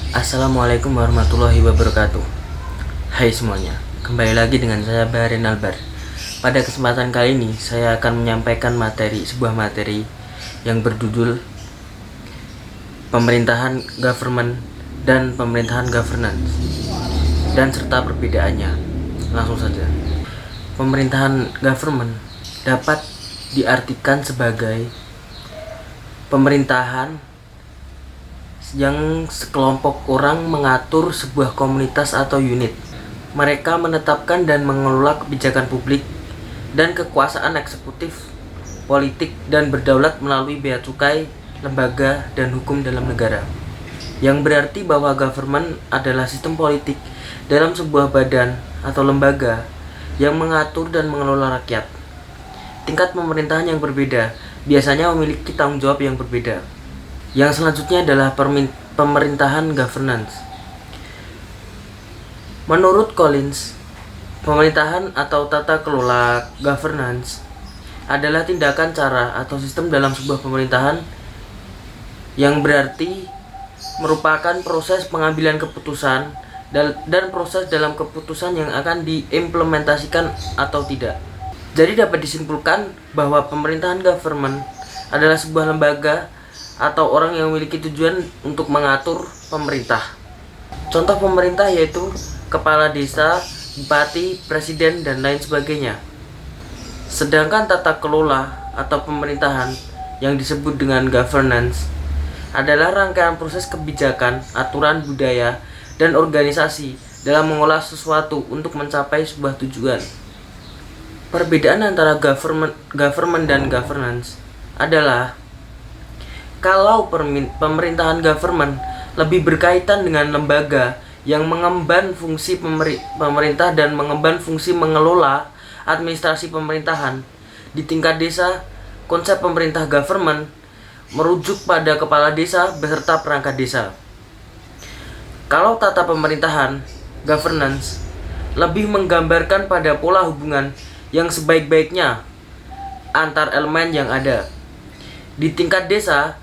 Assalamualaikum warahmatullahi wabarakatuh. Hai semuanya, kembali lagi dengan saya Baharin Albar. Pada kesempatan kali ini saya akan menyampaikan sebuah materi yang berjudul Pemerintahan Government dan Pemerintahan Governance dan serta perbedaannya. Langsung saja. Pemerintahan government dapat diartikan sebagai pemerintahan yang sekelompok orang mengatur sebuah komunitas atau unit. Mereka menetapkan dan mengelola kebijakan publik dan kekuasaan eksekutif, politik, dan berdaulat melalui bea cukai, lembaga, dan hukum dalam negara. Yang berarti bahwa government adalah sistem politik dalam sebuah badan atau lembaga yang mengatur dan mengelola rakyat. Tingkat pemerintahan yang berbeda biasanya memiliki tanggung jawab yang berbeda. Yang selanjutnya adalah pemerintahan governance. Menurut Collins, pemerintahan atau tata kelola governance adalah tindakan cara atau sistem dalam sebuah pemerintahan yang berarti merupakan proses pengambilan keputusan dan proses dalam keputusan yang akan diimplementasikan atau tidak. Jadi dapat disimpulkan bahwa pemerintahan government adalah sebuah lembaga atau orang yang memiliki tujuan untuk mengatur pemerintah. Contoh pemerintah yaitu kepala desa, bupati, presiden, dan lain sebagainya. Sedangkan tata kelola atau pemerintahan yang disebut dengan governance adalah rangkaian proses kebijakan, aturan budaya, dan organisasi dalam mengolah sesuatu untuk mencapai sebuah tujuan. Perbedaan antara government dan governance adalah kalau pemerintahan government lebih berkaitan dengan lembaga yang mengemban fungsi pemerintah dan mengemban fungsi mengelola administrasi pemerintahan. Di tingkat desa, konsep pemerintah government merujuk pada kepala desa beserta perangkat desa. Kalau tata pemerintahan governance lebih menggambarkan pada pola hubungan yang sebaik-baiknya antar elemen yang ada. Di tingkat desa,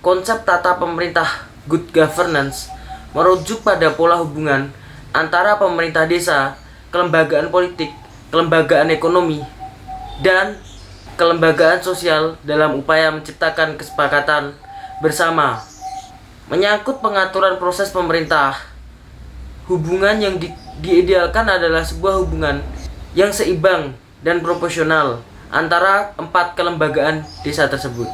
konsep tata pemerintah good governance merujuk pada pola hubungan antara pemerintah desa, kelembagaan politik, kelembagaan ekonomi, dan kelembagaan sosial dalam upaya menciptakan kesepakatan bersama. Menyangkut pengaturan proses pemerintah, hubungan yang diidealkan adalah sebuah hubungan yang seimbang dan proporsional antara 4 kelembagaan desa tersebut.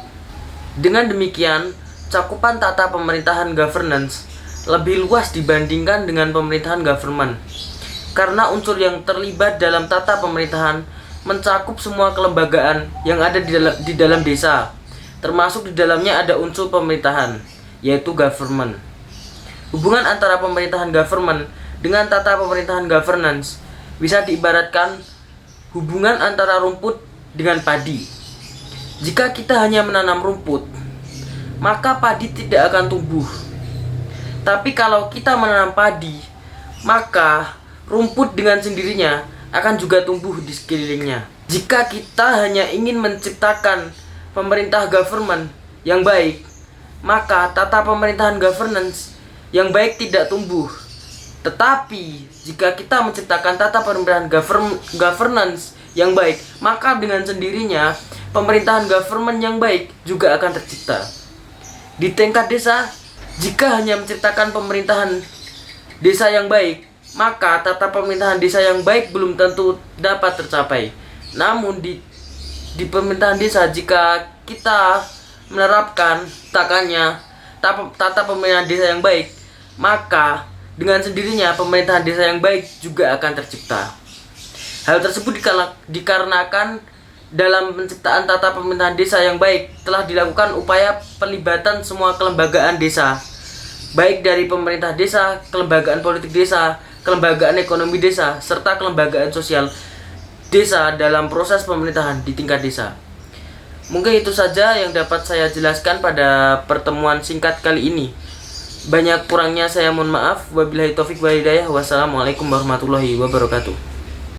Dengan demikian, cakupan tata pemerintahan governance lebih luas dibandingkan dengan pemerintahan government. Karena unsur yang terlibat dalam tata pemerintahan mencakup semua kelembagaan yang ada di dalam desa, termasuk di dalamnya ada unsur pemerintahan, yaitu government. Hubungan antara pemerintahan government dengan tata pemerintahan governance bisa diibaratkan hubungan antara rumput dengan padi. Jika kita hanya menanam rumput, maka padi tidak akan tumbuh. Tapi kalau kita menanam padi, maka rumput dengan sendirinya akan juga tumbuh di sekelilingnya. Jika kita hanya ingin menciptakan pemerintah government yang baik, maka tata pemerintahan governance yang baik tidak tumbuh. Tetapi jika kita menciptakan tata pemerintahan governance yang baik, maka dengan sendirinya pemerintahan government yang baik juga akan tercipta. Di tingkat desa, jika hanya menciptakan pemerintahan desa yang baik, maka tata pemerintahan desa yang baik belum tentu dapat tercapai. Namun di pemerintahan desa, jika kita menerapkan tata pemerintahan desa yang baik, maka dengan sendirinya pemerintahan desa yang baik juga akan tercipta. Hal tersebut dikarenakan dalam penciptaan tata pemerintahan desa yang baik telah dilakukan upaya pelibatan semua kelembagaan desa, baik dari pemerintah desa, kelembagaan politik desa, kelembagaan ekonomi desa, serta kelembagaan sosial desa dalam proses pemerintahan di tingkat desa. Mungkin itu saja yang dapat saya jelaskan pada pertemuan singkat kali ini. Banyak kurangnya saya mohon maaf. Wabillahi taufik wal hidayah. Wassalamualaikum warahmatullahi wabarakatuh.